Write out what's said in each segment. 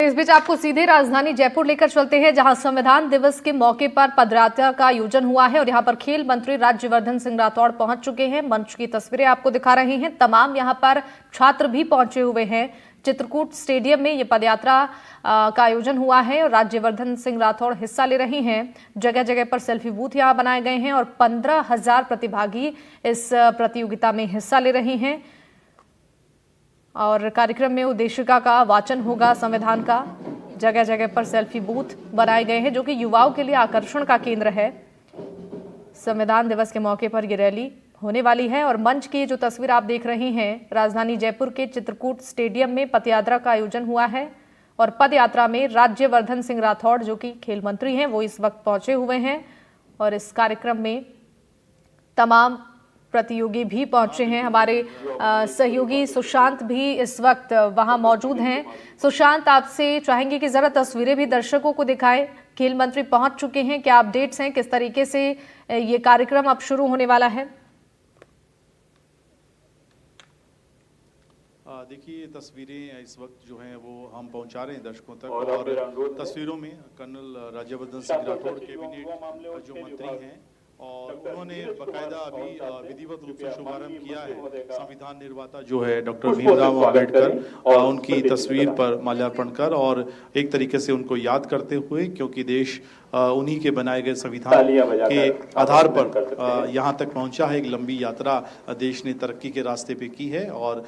इस बीच आपको सीधे राजधानी जयपुर लेकर चलते हैं, जहां संविधान दिवस के मौके पर पदयात्रा का आयोजन हुआ है और यहां पर खेल मंत्री राज्यवर्धन सिंह राठौड़ पहुंच चुके हैं। मंच की तस्वीरें आपको दिखा रहे हैं। तमाम यहां पर छात्र भी पहुंचे हुए हैं। चित्रकूट स्टेडियम में ये पदयात्रा का आयोजन हुआ है और राज्यवर्धन सिंह राठौड़ हिस्सा ले रही हैं। जगह जगह पर सेल्फी बूथ यहां बनाए गए हैं और 15,000 प्रतिभागी इस प्रतियोगिता में हिस्सा ले रहे हैं। और कार्यक्रम में उद्देशिका का वाचन होगा संविधान का। जगह जगह पर सेल्फी बूथ बनाए गए हैं जो कि युवाओं के लिए आकर्षण का केंद्र है। संविधान दिवस के मौके पर यह रैली होने वाली है और मंच की जो तस्वीर आप देख रहे हैं, राजधानी जयपुर के चित्रकूट स्टेडियम में पदयात्रा का आयोजन हुआ है और पदयात्रा में राज्यवर्धन सिंह राठौड़ जो कि खेल मंत्री हैं वो इस वक्त पहुंचे हुए हैं और इस कार्यक्रम में तमाम प्रतियोगी भी पहुंचे हैं। हमारे सहयोगी सुशांत भी इस वक्त वहां मौजूद हैं। सुशांत, आपसे चाहेंगे कि जरा तस्वीरें भी दर्शकों को दिखाएं। खेल मंत्री पहुंच चुके हैं, क्या अपडेट्स हैं, किस तरीके से ये कार्यक्रम अब शुरू होने वाला है? देखिए, तस्वीरें इस वक्त जो हैं वो हम पहुंचा रहे हैं दर्शकों तक और तस्वीरों में कर्नल राज्यवर्धन सिंह राठौड़ कैबिनेट जो मंत्री हैं और उन्होंने बकायदा अभी विधिवत रूप से शुभारंभ किया है। संविधान निर्माता जो है डॉक्टर भीमराव अम्बेडकर, उनकी तस्वीर पर माल्यार्पण कर और एक तरीके से उनको याद करते हुए, क्योंकि देश उन्हीं के बनाए गए संविधान के आधार पर यहाँ तक पहुँचा है। एक लंबी यात्रा देश ने तरक्की के रास्ते पे की है और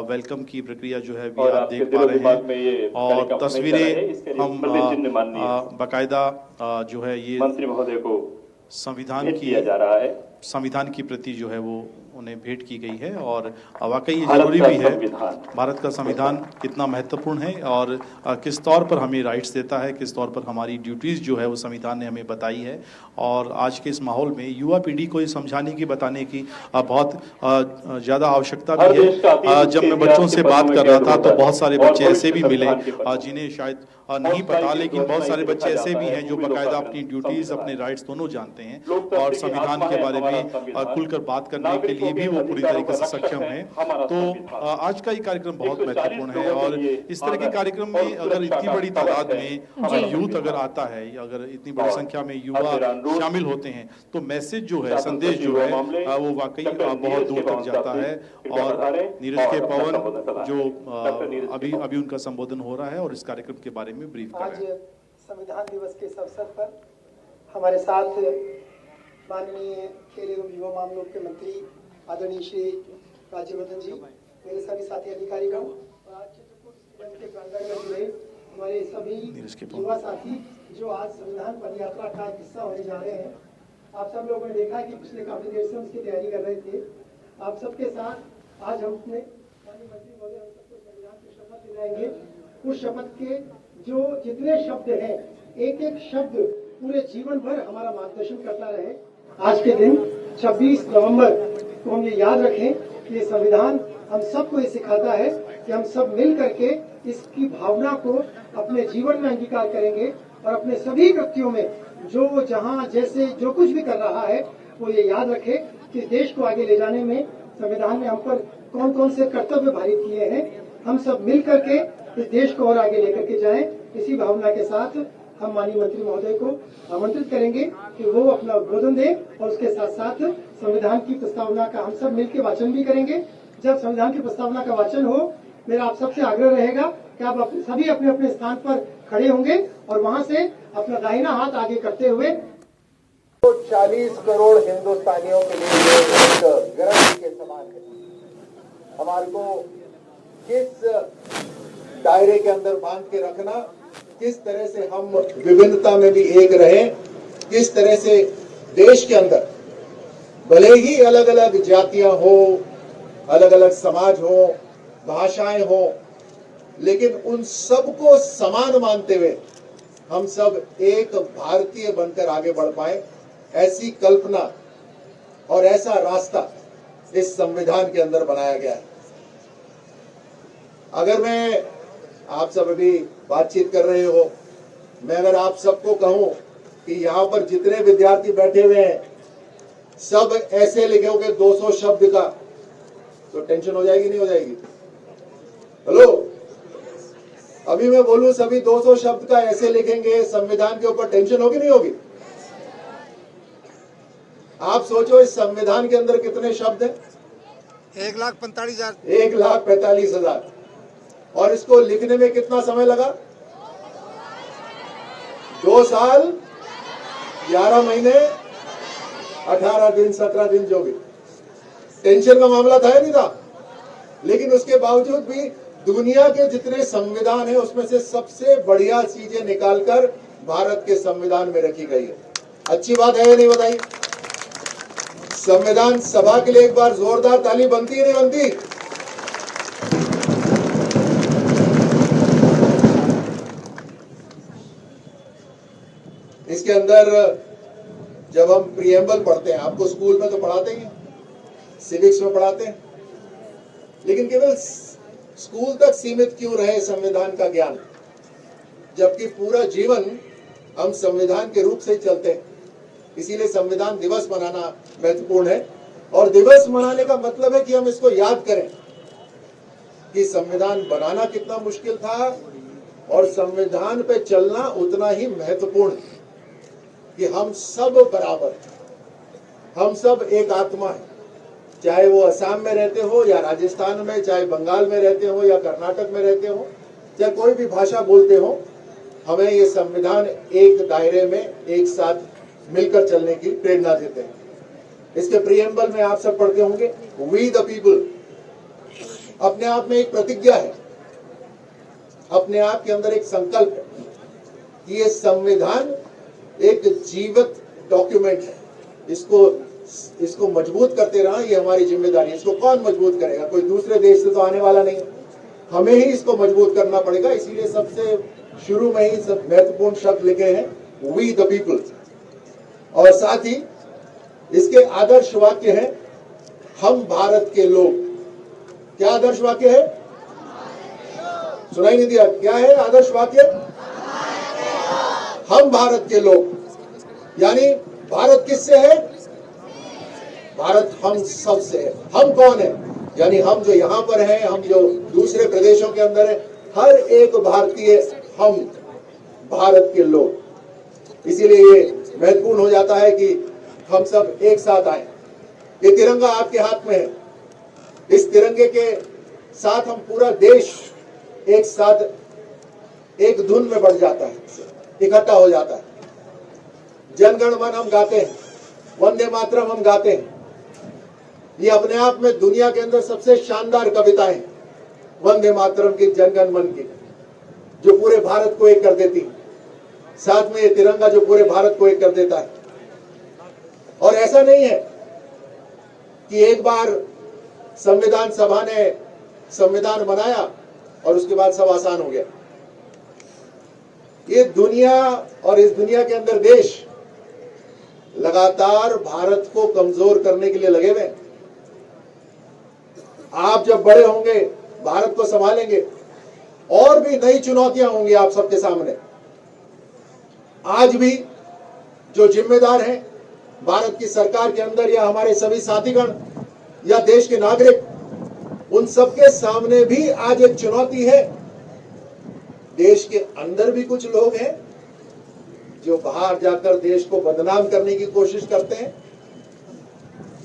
वेलकम की प्रक्रिया जो है भी आप देख पा रहे हैं और तस्वीरें हम बकायदा जो है ये मंत्री महोदय को संविधान की प्रति जो है वो उन्हें भेंट की गई है और वाकई ये जरूरी भी है। भारत का संविधान कितना महत्वपूर्ण है और किस तौर पर हमें राइट्स देता है, किस तौर पर हमारी ड्यूटीज जो है वो संविधान ने हमें बताई है। और आज के इस माहौल में युवा पीढ़ी को ये समझाने की, बताने की बहुत ज़्यादा आवश्यकता भी है। जब मैं बच्चों से बात कर रहा था तो बहुत सारे बच्चे ऐसे भी मिले जिन्हें शायद नहीं पता, लेकिन बहुत सारे बच्चे ऐसे भी हैं जो बाकायदा अपनी ड्यूटीज, अपने राइट्स दोनों जानते हैं और संविधान के बारे में खुलकर बात करने के लिए भी वो पूरी तरीके से सक्षम है। तो आज का ये कार्यक्रम बहुत महत्वपूर्ण है और इस तरह के कार्यक्रम में अगर इतनी बड़ी तादाद में यूथ अगर आता है, अगर इतनी बड़ी संख्या में युवा शामिल होते हैं तो मैसेज जो है, संदेश जो है वो वाकई बहुत दूर तक जाता है। और नीरज के पवन जो अभी उनका संबोधन हो रहा है और इस कार्यक्रम के बारे में ब्रीफ कर रहे हैं। आज संविधान दिवस के इस अवसर पर हमारे साथ माननीय खेल एवं युवा मामलों के मंत्री आदरणीय श्री राज्यवर्धन जी, मेरे सभी साथी अधिकारीगण और आज चित्रकूट स्टेडियम के प्रांगण में जुड़े हमारे सभी युवा साथी जो आज संविधान पदयात्रा का हिस्सा होने जा रहे हैं। आप सब लोगों ने देखा कि पिछले काफी देर से हम इसकी तैयारी कर रहे थे। आप सबके साथ आज हम अपने माननीय मंत्री महोदय हम सबको संविधान की शपथ दिलाएंगे। उस शपथ के जो जितने शब्द हैं, एक एक शब्द पूरे जीवन भर हमारा मार्गदर्शन करता रहे। आज के दिन 26 नवंबर को हम ये याद रखें कि ये संविधान हम सबको ये सिखाता है कि हम सब मिल करके इसकी भावना को अपने जीवन में अंगीकार करेंगे और अपने सभी कृत्यों में जो जहां जैसे जो कुछ भी कर रहा है वो ये याद रखे कि देश को आगे ले जाने में संविधान ने हम पर कौन कौन से कर्तव्य भारित किए हैं। हम सब मिल करके इस देश को और आगे लेकर के जाएं। इसी भावना के साथ हम माननीय मंत्री महोदय को आमंत्रित करेंगे कि वो अपना उद्बोधन दें और उसके साथ साथ संविधान की प्रस्तावना का हम सब मिलकर वाचन भी करेंगे। जब संविधान की प्रस्तावना का वाचन हो, मेरा आप सबसे आग्रह रहेगा कि आप सभी अपने अपने स्थान पर खड़े होंगे और वहां से अपना दाहिना हाथ आगे करते हुए 40 करोड़ हिंदुस्तानियों के लिए एक गारंटी के समान है। हमारे को किस दायरे के अंदर बांध के रखना, किस तरह से हम विभिन्नता में भी एक रहें, किस तरह से देश के अंदर भले ही अलग अलग जातियां हो, अलग अलग समाज हो, भाषाएं हो, लेकिन उन सबको समान मानते हुए हम सब एक भारतीय बनकर आगे बढ़ पाए, ऐसी कल्पना और ऐसा रास्ता इस संविधान के अंदर बनाया गया है। अगर मैं आप सब अभी बातचीत कर रहे हो, मैं अगर आप सबको कहूं कि यहाँ पर जितने विद्यार्थी बैठे हुए हैं सब ऐसे लिखोगे 200 शब्द का, तो टेंशन हो जाएगी नहीं हो जाएगी? हेलो, अभी मैं बोलूं सभी 200 शब्द का ऐसे लिखेंगे संविधान के ऊपर, टेंशन होगी नहीं होगी? आप सोचो इस संविधान के अंदर कितने शब्द हैं? 1,45,000। 1,45,000। और इसको लिखने में कितना समय लगा? 2 साल 11 महीने 18 दिन 17 दिन, जो भी। टेंशन का मामला था या नहीं था? लेकिन उसके बावजूद भी दुनिया के जितने संविधान हैं उसमें से सबसे बढ़िया चीजें निकालकर भारत के संविधान में रखी गई है। अच्छी बात है या नहीं बताइए? संविधान सभा के लिए एक बार जोरदार ताली बनती है नहीं बनती? इसके अंदर जब हम प्रीएम्बल पढ़ते हैं, आपको स्कूल में तो पढ़ाते ही, सिविक्स में पढ़ाते हैं, लेकिन केवल स्कूल तक सीमित क्यों रहे संविधान का ज्ञान, जबकि पूरा जीवन हम संविधान के रूप से ही चलते हैं। इसीलिए संविधान दिवस मनाना महत्वपूर्ण है। और दिवस मनाने का मतलब है कि हम इसको याद करें कि संविधान बनाना कितना मुश्किल था और संविधान पे चलना उतना ही महत्वपूर्ण है, कि हम सब बराबर, हम सब एक आत्मा है। चाहे वो असम में रहते हो या राजस्थान में, चाहे बंगाल में रहते हो या कर्नाटक में रहते हो, चाहे कोई भी भाषा बोलते हो, हमें ये संविधान एक दायरे में एक साथ मिलकर चलने की प्रेरणा देते हैं। इसके प्रीएम्बल में आप सब पढ़ते होंगे, वी द पीपल। अपने आप में एक प्रतिज्ञा है, अपने आप के अंदर एक संकल्प है कि ये संविधान एक जीवित डॉक्यूमेंट है। इसको मजबूत करते रहना, ये हमारी जिम्मेदारी है। इसको कौन मजबूत करेगा? कोई दूसरे देश से तो आने वाला नहीं, हमें ही इसको मजबूत करना पड़ेगा। इसीलिए सबसे शुरू में ही सब महत्वपूर्ण शब्द लिखे हैं, वी द पीपल। और साथ ही इसके आदर्श वाक्य है, हम भारत के लोग। क्या आदर्श वाक्य है? सुनाई नहीं दिया? क्या है आदर्श वाक्य? हम भारत के लोग। यानी भारत किससे है? भारत हम सब से है। हम कौन है? यानी हम जो यहाँ पर हैं, हम जो दूसरे प्रदेशों के अंदर है, हर एक भारतीय हम भारत के लोग। इसीलिए ये महत्वपूर्ण हो जाता है कि हम सब एक साथ आए। ये तिरंगा आपके हाथ में है, इस तिरंगे के साथ हम पूरा देश एक साथ एक धुन में बढ़ जाता है, इकट्ठा हो जाता है। जन गण मन हम गाते हैं, वंदे मातरम हम गाते हैं। ये अपने आप में दुनिया के अंदर सबसे शानदार कविताएं हैं, वंदे मातरम की, जन गण मन की, जो पूरे भारत को एक कर देती है। साथ में ये तिरंगा जो पूरे भारत को एक कर देता है। और ऐसा नहीं है कि एक बार संविधान सभा ने संविधान बनाया और उसके बाद सब आसान हो गया। ये दुनिया और इस दुनिया के अंदर देश लगातार भारत को कमजोर करने के लिए लगे हुए। आप जब बड़े होंगे, भारत को संभालेंगे, और भी नई चुनौतियां होंगी आप सबके सामने। आज भी जो जिम्मेदार हैं भारत की सरकार के अंदर, या हमारे सभी साथीगण या देश के नागरिक, उन सबके सामने भी आज एक चुनौती है। देश के अंदर भी कुछ लोग हैं जो बाहर जाकर देश को बदनाम करने की कोशिश करते हैं,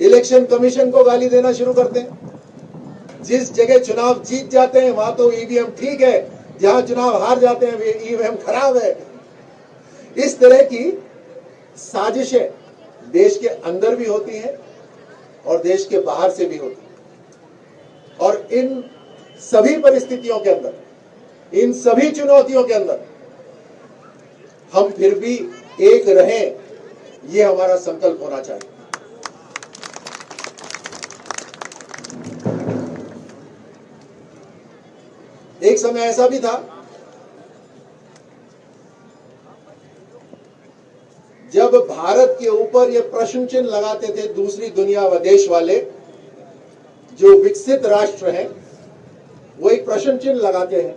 इलेक्शन कमीशन को गाली देना शुरू करते हैं। जिस जगह चुनाव जीत जाते हैं वहां तो ईवीएम ठीक है, जहां चुनाव हार जाते हैं ईवीएम खराब है। इस तरह की साजिशें देश के अंदर भी होती हैं और देश के बाहर से भी होती हैं। और इन सभी परिस्थितियों के अंदर, इन सभी चुनौतियों के अंदर हम फिर भी एक रहें, ये हमारा संकल्प होना चाहिए। एक समय ऐसा भी था जब भारत के ऊपर ये प्रश्न चिन्ह लगाते थे दूसरी दुनिया व देश वाले, जो विकसित राष्ट्र हैं, वो एक प्रश्न चिन्ह लगाते हैं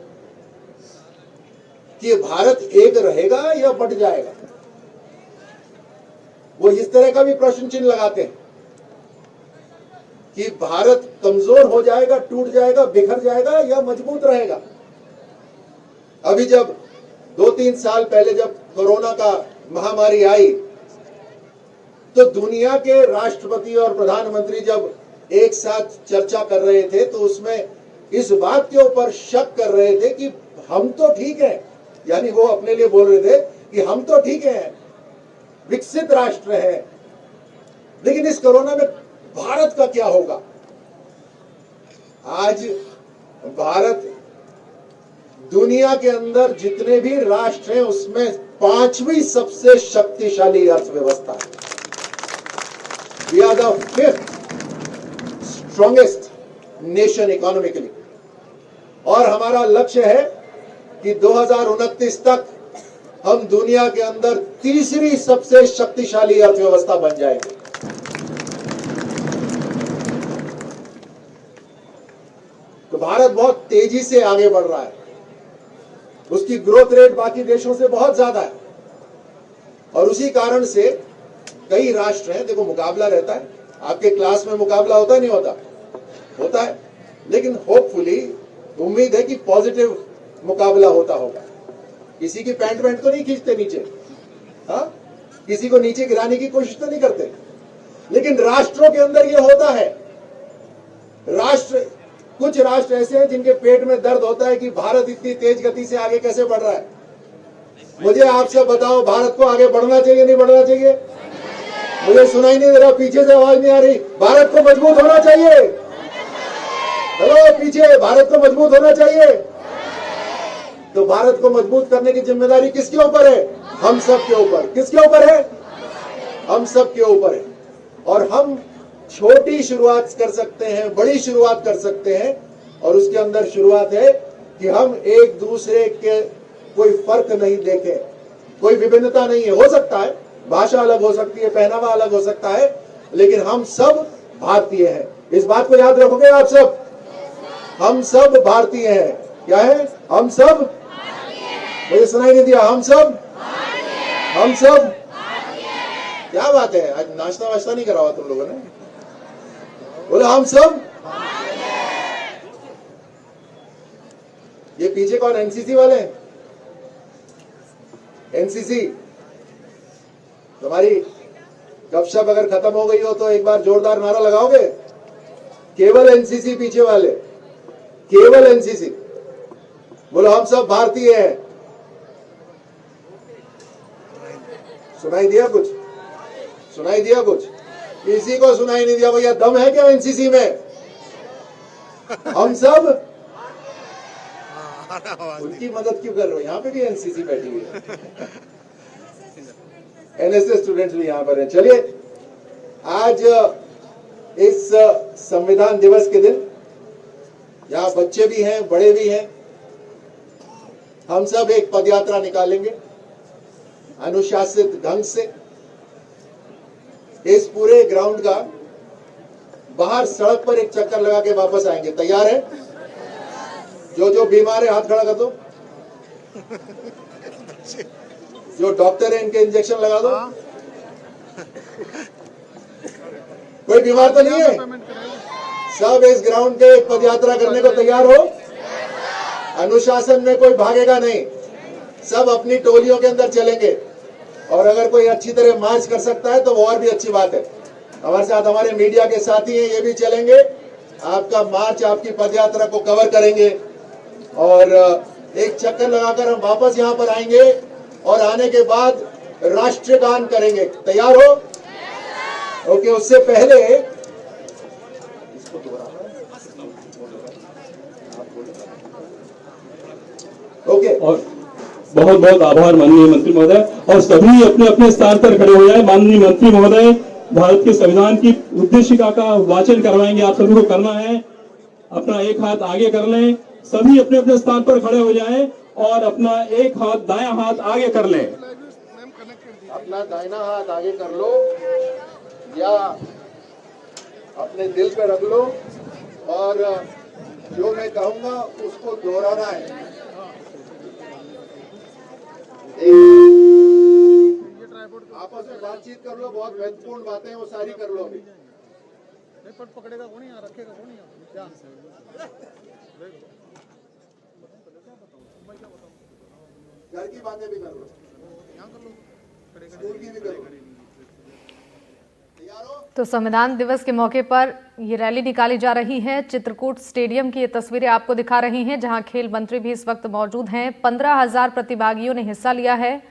कि भारत एक रहेगा या बट जाएगा। वो इस तरह का भी प्रश्न चिन्ह लगाते हैं कि भारत कमजोर हो जाएगा, टूट जाएगा, बिखर जाएगा या मजबूत रहेगा। अभी जब 2-3 साल पहले जब कोरोना का महामारी आई तो दुनिया के राष्ट्रपति और प्रधानमंत्री जब एक साथ चर्चा कर रहे थे तो उसमें इस बात के ऊपर शक कर रहे थे कि हम तो ठीक हैं, यानी वो अपने लिए बोल रहे थे कि हम तो ठीक हैं, विकसित राष्ट्र है, लेकिन इस कोरोना में भारत का क्या होगा। आज भारत दुनिया के अंदर जितने भी राष्ट्र हैं उसमें 5वीं सबसे शक्तिशाली अर्थव्यवस्था है। We are the 5th strongest nation economically, और हमारा लक्ष्य है कि 2029 तक हम दुनिया के अंदर तीसरी सबसे शक्तिशाली अर्थव्यवस्था बन जाएंगे। तो भारत बहुत तेजी से आगे बढ़ रहा है, उसकी ग्रोथ रेट बाकी देशों से बहुत ज्यादा है, और उसी कारण से कई राष्ट्र हैं, देखो मुकाबला रहता है, आपके क्लास में मुकाबला होता है नहीं होता, होता है, लेकिन होपफुली उम्मीद है कि पॉजिटिव मुकाबला होता होगा। किसी की पैंट तो नहीं खींचते नीचे, हाँ, किसी को नीचे गिराने की कोशिश तो नहीं करते, लेकिन राष्ट्रों के अंदर ये होता है। कुछ राष्ट्र ऐसे हैं जिनके पेट में दर्द होता है कि भारत इतनी तेज गति से आगे कैसे बढ़ रहा है। मुझे आप सब बताओ, भारत को आगे बढ़ना चाहिए नहीं बढ़ना चाहिए? मुझे सुनाई नहीं दे रहा, पीछे से आवाज नहीं आ रही। भारत को मजबूत होना चाहिए। हेलो पीछे, भारत को मजबूत होना चाहिए। तो भारत को मजबूत करने की जिम्मेदारी किसके ऊपर है? हम सब के ऊपर। किसके ऊपर है? हम सब के ऊपर है। और हम छोटी शुरुआत कर सकते हैं, बड़ी शुरुआत कर सकते हैं, और उसके अंदर शुरुआत है कि हम एक दूसरे के कोई फर्क नहीं देखें, कोई विभिन्नता नहीं है। हो सकता है भाषा अलग हो सकती है, पहनावा अलग हो सकता है, लेकिन हम सब भारतीय हैं। इस बात को याद रखोगे आप सब? हम सब भारतीय हैं। क्या है? हम सब, मुझे सुनाई नहीं दिया, हम सब, हम सब, क्या बात है, आज नाश्ता वाश्ता नहीं करा हुआ तुम लोगों ने? बोला हम सब। ये पीछे कौन? एनसीसी वाले? एनसीसी तुम्हारी गपशप अगर खत्म हो गई हो तो एक बार जोरदार नारा लगाओगे? केवल एनसीसी पीछे वाले, केवल एनसीसी। बोलो हम सब भारतीय हैं। सुनाई दिया कुछ? सुनाई दिया कुछ? किसी को सुनाई नहीं दिया? भैया दम है क्या एनसीसी में? हम सब। उनकी मदद क्यों कर रहे हो? यहाँ पे भी एनसीसी बैठी हुई है, एनएसएस स्टूडेंट्स भी यहाँ पर हैं। चलिए, आज इस संविधान दिवस के दिन यहाँ बच्चे भी हैं, बड़े भी हैं, हम सब एक पदयात्रा निकालेंगे अनुशासित ढंग से। इस पूरे ग्राउंड का बाहर सड़क पर एक चक्कर लगा के वापस आएंगे। तैयार है? जो बीमार है हाथ खड़ा कर दो। जो डॉक्टर है इनके इंजेक्शन लगा दो। कोई बीमार तो नहीं है? सब इस ग्राउंड के एक पदयात्रा करने को तैयार हो? अनुशासन में कोई भागेगा नहीं, सब अपनी टोलियों के अंदर चलेंगे, और अगर कोई अच्छी तरह मार्च कर सकता है तो वो और भी अच्छी बात है। हमारे साथ हमारे मीडिया के साथी हैं, ये भी चलेंगे, आपका मार्च, आपकी पदयात्रा को कवर करेंगे, और एक चक्कर लगाकर हम वापस यहाँ पर आएंगे, और आने के बाद राष्ट्रीय गान करेंगे। तैयार हो? ओके, उससे पहले ओके, और बहुत बहुत आभार माननीय मंत्री महोदय, और सभी अपने अपने स्थान पर खड़े हो जाए। माननीय मंत्री महोदय भारत के संविधान की उद्देशिका का वाचन करवाएंगे। आप सभी को करना है, अपना एक हाथ आगे कर लें, सभी अपने अपने स्थान पर खड़े हो जाएं और अपना एक हाथ, दायां हाथ आगे कर लें। अपना दाहिना हाथ आगे कर लो या अपने दिल पे रख लो, और जो मैं कहूंगा उसको दोहराना है। आपस में बातचीत कर लो, बहुत महत्वपूर्ण बातें हैं वो सारी कर लो। अभी पकड़ेगा कौन, यहाँ रखेगा कौन, यहाँ ध्यान से। घर की बातें भी कर लो, स्कूल की भी करो। तैयार हो? तो संविधान दिवस के मौके पर ये रैली निकाली जा रही है। चित्रकूट स्टेडियम की ये तस्वीरें आपको दिखा रही हैं, जहां खेल मंत्री भी इस वक्त मौजूद हैं। 15,000 प्रतिभागियों ने हिस्सा लिया है।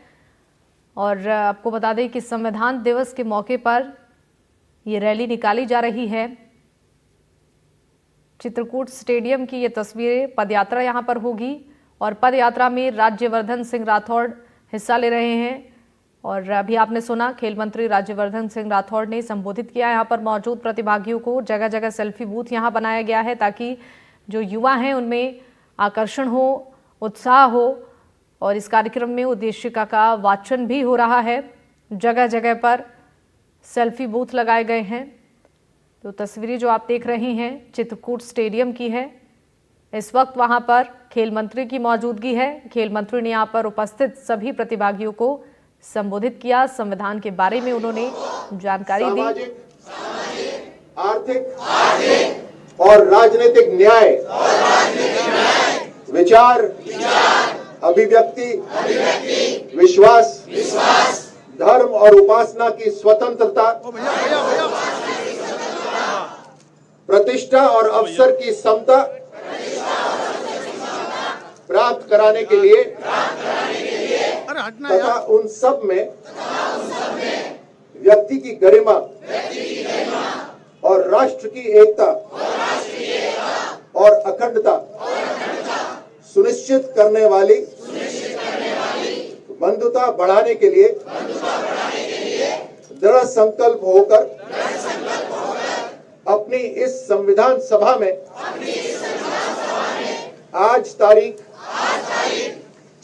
और आपको बता दें कि संविधान दिवस के मौके पर ये रैली निकाली जा रही है। चित्रकूट स्टेडियम की ये तस्वीरें, पदयात्रा यहां पर होगी और पदयात्रा में राज्यवर्धन सिंह राठौड़ हिस्सा ले रहे हैं। और अभी आपने सुना खेल मंत्री राज्यवर्धन सिंह राठौड़ ने संबोधित किया यहां पर मौजूद प्रतिभागियों को। जगह जगह सेल्फी बूथ यहां बनाया गया है ताकि जो युवा हैं उनमें आकर्षण हो, उत्साह हो। और इस कार्यक्रम में उद्देशिका का वाचन भी हो रहा है। जगह जगह पर सेल्फी बूथ लगाए गए हैं। तो तस्वीरें जो आप देख रही हैं चित्रकूट स्टेडियम की है। इस वक्त वहां पर खेल मंत्री की मौजूदगी है। खेल मंत्री ने यहां पर उपस्थित सभी प्रतिभागियों को संबोधित किया। संविधान के बारे में उन्होंने जानकारी दी। आर्थिक और राजनीतिक न्याय, विचार, अभिव्यक्ति, विश्वास, धर्म और उपासना की स्वतंत्रता, प्रतिष्ठा और अवसर की समता प्राप्त कराने के लिए तथा उन सब में व्यक्ति की गरिमा और राष्ट्र की एकता और अखंडता सुनिश्चित करने वाली बंधुता बढ़ाने के लिए दृढ़ संकल्प होकर अपनी इस संविधान सभा में आज तारीख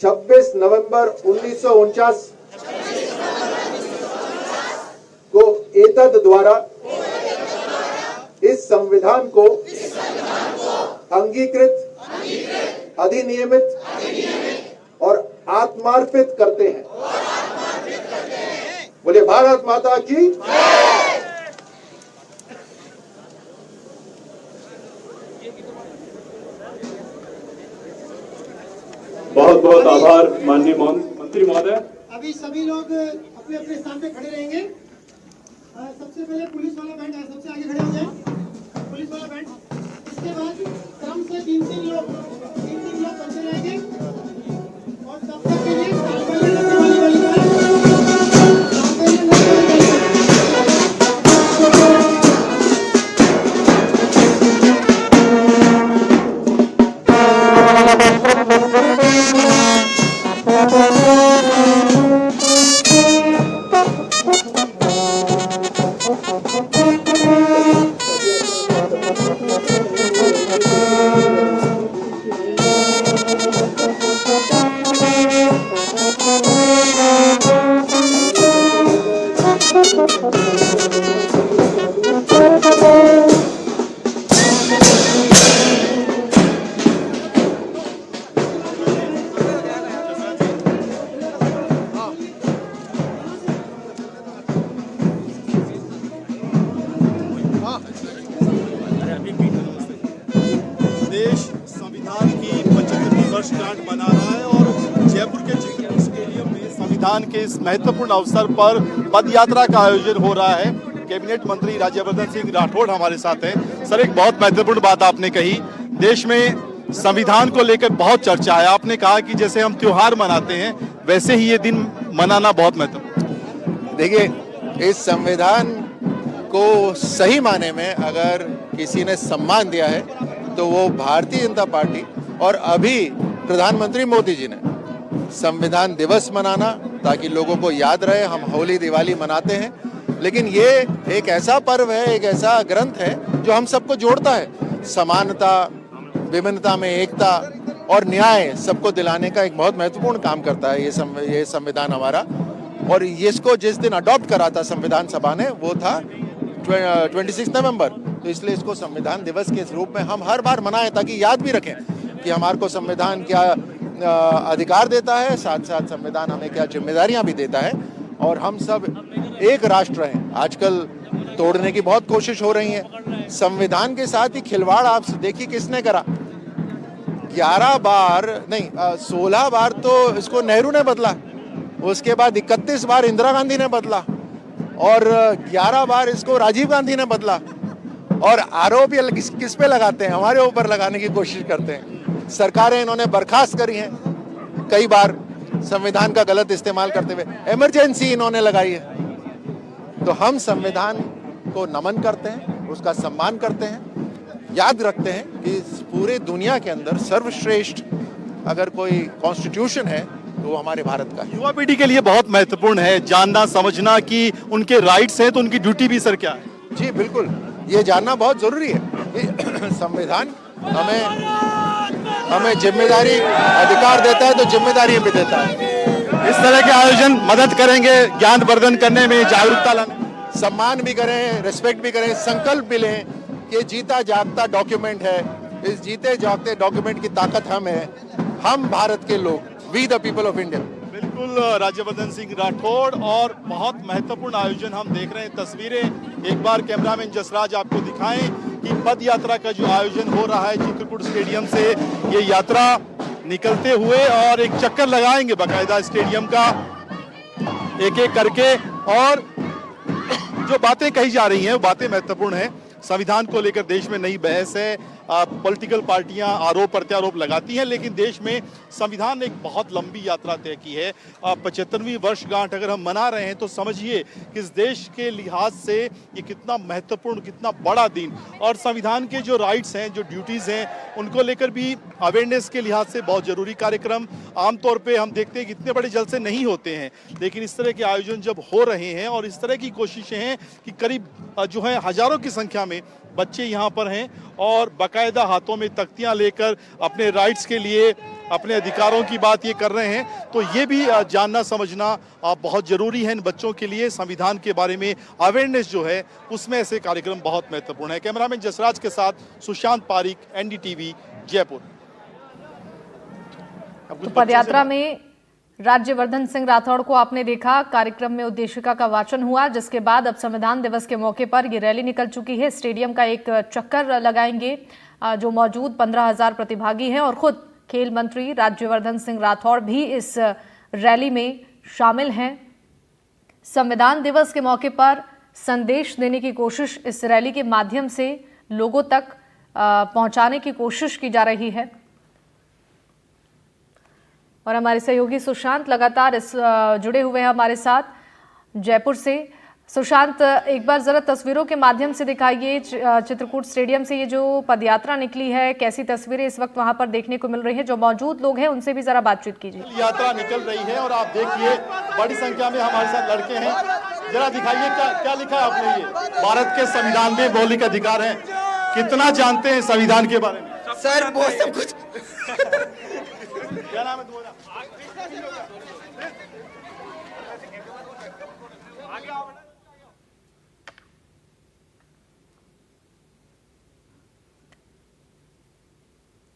26 नवंबर 1949 को एतद द्वारा इस संविधान को अंगीकृत, अधिनियमित और आत्मार्पित करते हैं। बोले भारत माता की। बहुत बहुत आभार माननीय मंत्री महोदय। अभी सभी लोग अपने अपने स्थान पे खड़े रहेंगे। सबसे पहले पुलिस वाला बैंड सबसे आगे खड़े हो जाए। पुलिस वाला बैंड, इसके बाद क्रम से तीन लोग चलते रहेंगे और तब तक के लिए तालबेल लगने वाली बालिका देश संविधान की 75वीं वर्षगांठ मना रहा है और जयपुर के चित्रकूट स्टेडियम में संविधान के इस महत्वपूर्ण अवसर पर पदयात्रा का आयोजन हो रहा है। कैबिनेट मंत्री राज्यवर्धन सिंह राठौड़ हमारे साथ हैं। सर, एक बहुत महत्वपूर्ण बात आपने कही, देश में संविधान को लेकर बहुत चर्चा है। आपने कहा कि जैसे हम त्योहार मनाते हैं वैसे ही ये दिन मनाना बहुत महत्वपूर्ण। देखिए, इस संविधान को सही माने में अगर किसी ने सम्मान दिया है तो वो भारतीय जनता पार्टी और अभी प्रधानमंत्री मोदी जी ने। संविधान दिवस मनाना ताकि लोगों को याद रहे, हम होली दिवाली मनाते हैं, लेकिन ये एक ऐसा पर्व है, एक ऐसा ग्रंथ है जो हम सबको जोड़ता है। समानता, विभिन्नता में एकता और न्याय सबको दिलाने का एक बहुत महत्वपूर्ण काम करता है ये संविधान हमारा। और इसको जिस दिन अडॉप्ट करा था संविधान सभा ने वो था 26 नवंबर। तो इसलिए इसको संविधान दिवस के रूप में हम हर बार मनाएं ताकि याद भी रखें कि हमारे को संविधान क्या अधिकार देता है, साथ साथ संविधान हमें क्या जिम्मेदारियां भी देता है। और हम सब एक राष्ट्र हैं। आजकल तोड़ने की बहुत कोशिश हो रही है। संविधान के साथ ही खिलवाड़ आप देखिए किसने करा। 11 बार नहीं 16 बार तो इसको नेहरू ने बदला, उसके बाद 31 बार इंदिरा गांधी ने बदला और 11 बार इसको राजीव गांधी ने बदला। और आरोप ये किस पे लगाते हैं? हमारे ऊपर लगाने की कोशिश करते हैं। सरकारें इन्होंने बर्खास्त करी हैं कई बार संविधान का गलत इस्तेमाल करते हुए, इमरजेंसी इन्होंने लगाई है। तो हम संविधान को नमन करते हैं, उसका सम्मान करते हैं, याद रखते हैं कि पूरे दुनिया के अंदर सर्वश्रेष्ठ अगर कोई कॉन्स्टिट्यूशन है तो वो हमारे भारत का है। युवा पीढ़ी के लिए बहुत महत्वपूर्ण है जानना समझना कि उनके राइट्स हैं, तो उनकी ड्यूटी भी सर क्या है? जी बिल्कुल, ये जानना बहुत जरूरी है कि संविधान हमें जिम्मेदारी अधिकार देता है तो जिम्मेदारी भी देता है। इस तरह के आयोजन मदद करेंगे ज्ञानवर्धन करने में, जागरूकता लाने, सम्मान भी करें, रिस्पेक्ट भी करें, संकल्प भी लें कि जीता जागता डॉक्यूमेंट है। इस जीते जागते डॉक्यूमेंट की ताकत हम है, हम भारत के लोग, we the people of India. बिल्कुल राज्यवर्धन सिंह राठौड़, और बहुत महत्वपूर्ण आयोजन हम देख रहे हैं। तस्वीरें एक बार कैमरामैन जसराज आपको दिखाएं कि पद यात्रा का जो आयोजन हो रहा है चित्रकूट स्टेडियम से, ये यात्रा निकलते हुए और एक चक्कर लगाएंगे बाकायदा स्टेडियम का एक एक करके। और जो बातें कही जा रही हैं वो बातें महत्वपूर्ण हैं। संविधान को लेकर देश में नई बहस है, पॉलिटिकल पार्टियां आरोप प्रत्यारोप लगाती हैं, लेकिन देश में संविधान ने एक बहुत लंबी यात्रा तय की है। 75वीं वर्षगांठ अगर हम मना रहे हैं तो समझिए कि इस देश के लिहाज से ये कितना महत्वपूर्ण, कितना बड़ा दिन। और संविधान के जो राइट्स हैं, जो ड्यूटीज़ हैं, उनको लेकर भी अवेयरनेस के लिहाज से बहुत ज़रूरी कार्यक्रम आमतौर पर हम देखते हैं कि इतने बड़े जलसे नहीं होते हैं, लेकिन इस तरह के आयोजन जब हो रहे हैं और इस तरह की कोशिशें हैं कि करीब जो है हज़ारों की संख्या में बच्चे यहाँ पर हैं और बाकायदा हाथों में तख्तियाँ लेकर अपने राइट्स के लिए, अपने अधिकारों की बात ये कर रहे हैं, तो ये भी जानना समझना बहुत ज़रूरी है इन बच्चों के लिए। संविधान के बारे में अवेयरनेस जो है उसमें ऐसे कार्यक्रम बहुत महत्वपूर्ण है। कैमरामैन जसराज के साथ सुशांत पारिक, NDTV, जयपुर। तो पदयात्रा में राज्यवर्धन सिंह राठौड़ को आपने देखा, कार्यक्रम में उद्देशिका का वाचन हुआ, जिसके बाद अब संविधान दिवस के मौके पर ये रैली निकल चुकी है। स्टेडियम का एक चक्कर लगाएंगे जो मौजूद 15,000 प्रतिभागी हैं और खुद खेल मंत्री राज्यवर्धन सिंह राठौड़ भी इस रैली में शामिल हैं। संविधान दिवस के मौके पर संदेश देने की कोशिश इस रैली के माध्यम से लोगों तक पहुंचाने की कोशिश की जा रही है। और हमारे सहयोगी सुशांत लगातार जुड़े हुए हैं हमारे साथ जयपुर से। सुशांत, एक बार जरा तस्वीरों के माध्यम से दिखाइए चित्रकूट स्टेडियम से ये जो पदयात्रा निकली है, कैसी तस्वीरें इस वक्त वहां पर देखने को मिल रही है? जो मौजूद लोग हैं उनसे भी जरा बातचीत कीजिए। यात्रा निकल रही है और आप देखिए बड़ी संख्या में हमारे साथ लड़के हैं। जरा दिखाइए क्या लिखा है आपने? ये भारत के संविधान में मौलिक अधिकार है, कितना जानते हैं संविधान के बारे में? सर वो सब कुछ क्या नाम है तुम्हारा?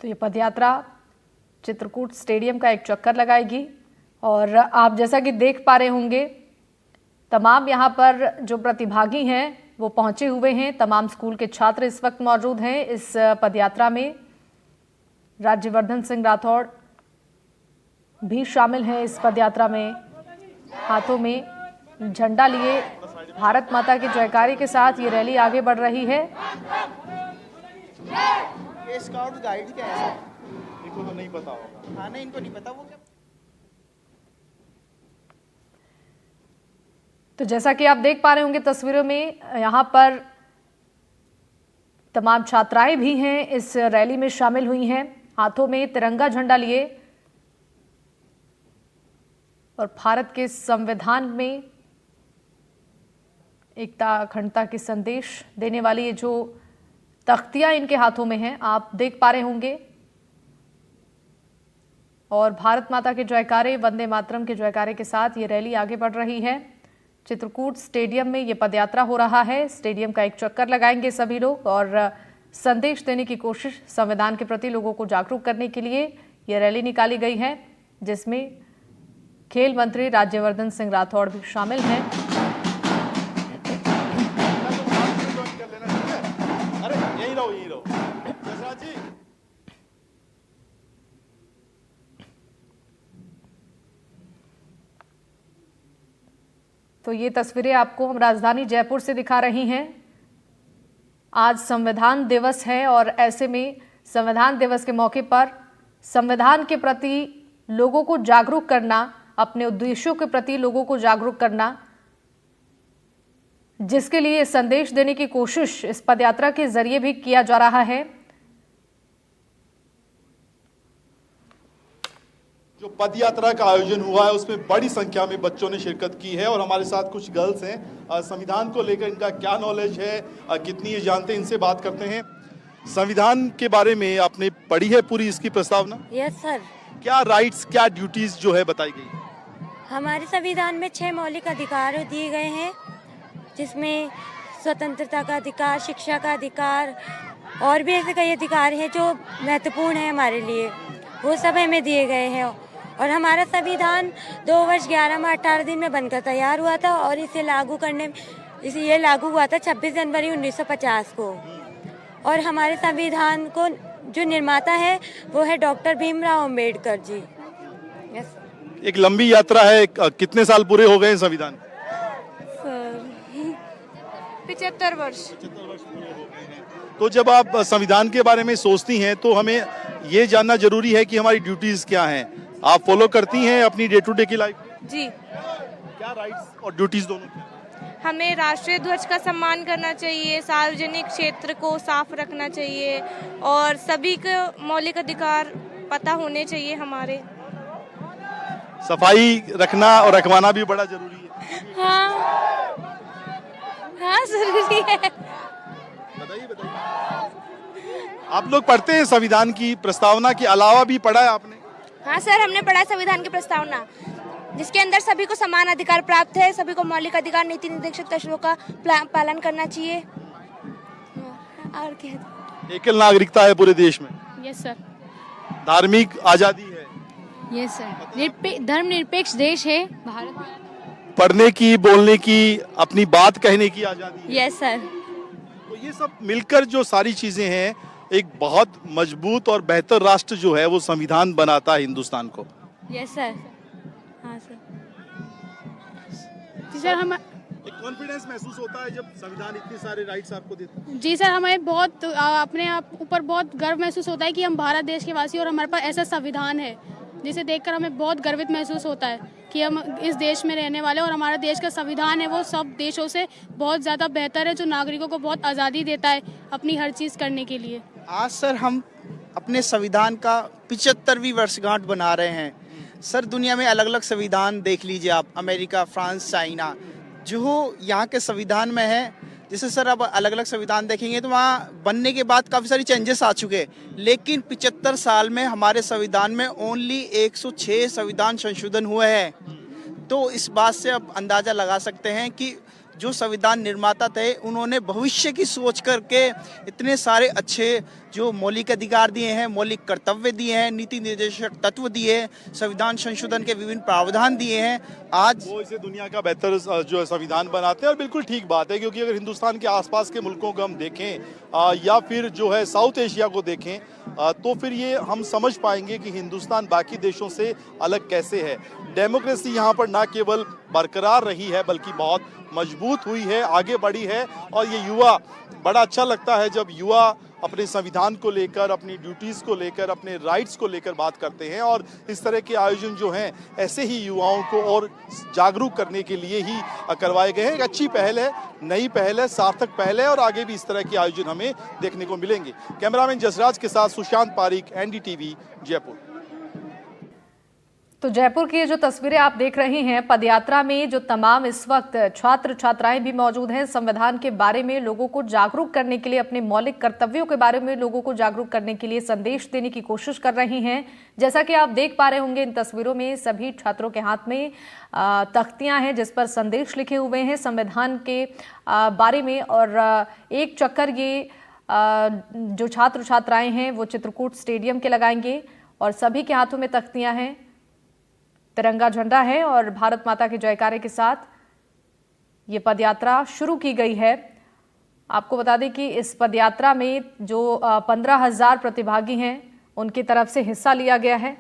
तो ये पदयात्रा चित्रकूट स्टेडियम का एक चक्कर लगाएगी और आप जैसा कि देख पा रहे होंगे तमाम यहाँ पर जो प्रतिभागी हैं वो पहुंचे हुए हैं। तमाम स्कूल के छात्र इस वक्त मौजूद हैं इस पदयात्रा में। राज्यवर्धन सिंह राठौड़ भी शामिल हैं इस पदयात्रा में, हाथों में झंडा लिए भारत माता के जयकारे के साथ ये रैली आगे बढ़ रही है। ये स्काउट गाइड क्या है? इनको तो नहीं पता होगा। हाँ नहीं, इनको नहीं पता वो क्या। तो जैसा कि आप देख पा रहे होंगे तस्वीरों में, यहाँ पर तमाम छात्राएं भी हैं इस रैली में शामिल हुई हैं, हाथों में तिरंगा झंडा लिए और भारत के संविधान में एकता अखंडता के संदेश देने वाली ये जो तख्तियां इनके हाथों में हैं आप देख पा रहे होंगे। और भारत माता के जयकारे, वंदे मातरम के जयकारे के साथ ये रैली आगे बढ़ रही है। चित्रकूट स्टेडियम में ये पदयात्रा हो रहा है। स्टेडियम का एक चक्कर लगाएंगे सभी लोग और संदेश देने की कोशिश, संविधान के प्रति लोगों को जागरूक करने के लिए ये रैली निकाली गई है, जिसमें खेल मंत्री राज्यवर्धन सिंह राठौड़ भी शामिल हैं। अरे यही रहो। तो ये तस्वीरें आपको हम राजधानी जयपुर से दिखा रही हैं। आज संविधान दिवस है और ऐसे में संविधान दिवस के मौके पर संविधान के प्रति लोगों को जागरूक करना, अपने उद्देश्यों के प्रति लोगों को जागरूक करना, जिसके लिए संदेश देने की कोशिश इस पदयात्रा के जरिए भी किया जा रहा है। जो पदयात्रा का आयोजन हुआ है उसमें बड़ी संख्या में बच्चों ने शिरकत की है और हमारे साथ कुछ गर्ल्स हैं। संविधान को लेकर इनका क्या नॉलेज है, कितनी ये जानते हैं, इनसे बात करते हैं। संविधान के बारे में आपने पढ़ी है पूरी इसकी प्रस्तावना? Yes sir. क्या राइट्स, क्या ड्यूटीज जो है बताई गई? हमारे संविधान में 6 मौलिक अधिकार दिए गए हैं, जिसमें स्वतंत्रता का अधिकार, शिक्षा का अधिकार और भी ऐसे कई अधिकार हैं जो महत्वपूर्ण है हमारे लिए, वो सब हमें दिए गए हैं। और हमारा संविधान 2 वर्ष 11 माह 18 दिन में बनकर तैयार हुआ था और इसे ये लागू हुआ था 26 जनवरी 1950 को। और हमारे संविधान को जो निर्माता है वो है डॉक्टर भीमराव अम्बेडकर जी। यस। एक लंबी यात्रा है, कितने साल पूरे हो गए संविधान? 75 वर्ष। 75 वर्ष पूरे हो गए हैं। तो जब आप संविधान के बारे में सोचती हैं तो हमें ये जानना जरूरी है कि हमारी ड्यूटीज क्या हैं। आप फॉलो करती हैं अपनी डे टू डे की लाइफ? जी। क्या राइट्स और ड्यूटीज दोनों क्या? हमें राष्ट्रीय ध्वज का सम्मान करना चाहिए, सार्वजनिक क्षेत्र को साफ रखना चाहिए और सभी को मौलिक अधिकार पता होने चाहिए हमारे। सफाई रखना और रखवाना भी बड़ा जरूरी है। हाँ जरूरी है। बताइए। आप लोग पढ़ते हैं संविधान की प्रस्तावना के अलावा भी पढ़ा है आपने? हाँ सर, हमने पढ़ा है संविधान की प्रस्तावना, जिसके अंदर सभी को समान अधिकार प्राप्त है, सभी को मौलिक अधिकार, नीति निर्देशक तत्वों का पालन करना चाहिए। और क्या? एकल नागरिकता है पूरे देश में। Yes sir. धार्मिक आजादी है। Yes sir. धर्मनिरपेक्ष देश है भारत। पढ़ने की, बोलने की, अपनी बात कहने की आजादी है। Yes sir. तो ये सब मिलकर जो सारी चीजें हैं, एक बहुत मजबूत और बेहतर राष्ट्र जो है वो संविधान बनाता है हिंदुस्तान को। Yes sir. हाँ सर। जी सर, हम एक कॉन्फिडेंस महसूस होता है जब संविधान इतने सारे राइट्स आपको देता है। जी सर, हमें बहुत अपने आप ऊपर बहुत गर्व महसूस होता है कि हम भारत देश के वासी और हमारे पास ऐसा संविधान है जिसे देखकर हमें बहुत गर्वित महसूस होता है कि हम इस देश में रहने वाले, और हमारा देश का संविधान है वो सब देशों से बहुत ज़्यादा बेहतर है, जो नागरिकों को बहुत आज़ादी देता है अपनी हर चीज़ करने के लिए। आज सर हम अपने संविधान का 75वीं वर्षगांठ बना रहे हैं। सर दुनिया में अलग अलग संविधान देख लीजिए आप, अमेरिका, फ्रांस, चाइना, जो यहाँ के संविधान में है। जैसे सर अब अलग अलग संविधान देखेंगे तो वहाँ बनने के बाद काफ़ी सारी चेंजेस आ चुके हैं, लेकिन 75 साल में हमारे संविधान में ओनली 106 संविधान संशोधन हुए हैं। तो इस बात से अब अंदाज़ा लगा सकते हैं कि जो संविधान निर्माता थे उन्होंने भविष्य की सोच करके इतने सारे अच्छे जो मौलिक अधिकार दिए हैं, मौलिक कर्तव्य दिए हैं, नीति निर्देशक तत्व दिए हैं, संविधान संशोधन के विभिन्न प्रावधान दिए हैं। आज वो इसे दुनिया का बेहतर जो संविधान बनाते हैं, और बिल्कुल ठीक बात है, क्योंकि अगर हिंदुस्तान के आसपास के मुल्कों को हम देखें या फिर जो है साउथ एशिया को देखें तो फिर ये हम समझ पाएंगे कि हिंदुस्तान बाकी देशों से अलग कैसे है। डेमोक्रेसी यहाँ पर ना केवल बरकरार रही है बल्कि बहुत मजबूत हुई है, आगे बढ़ी है। और ये युवा, बड़ा अच्छा लगता है जब युवा अपने संविधान को लेकर, अपनी ड्यूटीज़ को लेकर, अपने राइट्स को लेकर बात करते हैं। और इस तरह के आयोजन जो हैं ऐसे ही युवाओं को और जागरूक करने के लिए ही करवाए गए हैं। एक अच्छी पहल है, नई पहल है, सार्थक पहल है, और आगे भी इस तरह के आयोजन हमें देखने को मिलेंगे। कैमरामैन जसराज के साथ सुशांत पारिक, NDTV, जयपुर। तो जयपुर की ये जो तस्वीरें आप देख रही हैं, पदयात्रा में जो तमाम इस वक्त छात्र छात्राएं भी मौजूद हैं, संविधान के बारे में लोगों को जागरूक करने के लिए, अपने मौलिक कर्तव्यों के बारे में लोगों को जागरूक करने के लिए संदेश देने की कोशिश कर रही हैं। जैसा कि आप देख पा रहे होंगे इन तस्वीरों में, सभी छात्रों के हाथ में तख्तियां हैं जिस पर संदेश लिखे हुए हैं संविधान के बारे में। और एक चक्कर ये जो छात्र छात्राएं हैं वो चित्रकूट स्टेडियम के लगाएंगे और सभी के हाथों में तख्तियां हैं, तिरंगा झंडा है और भारत माता के जयकारे के साथ ये पदयात्रा शुरू की गई है। आपको बता दें कि इस पदयात्रा में जो 15,000 प्रतिभागी हैं उनकी तरफ से हिस्सा लिया गया है।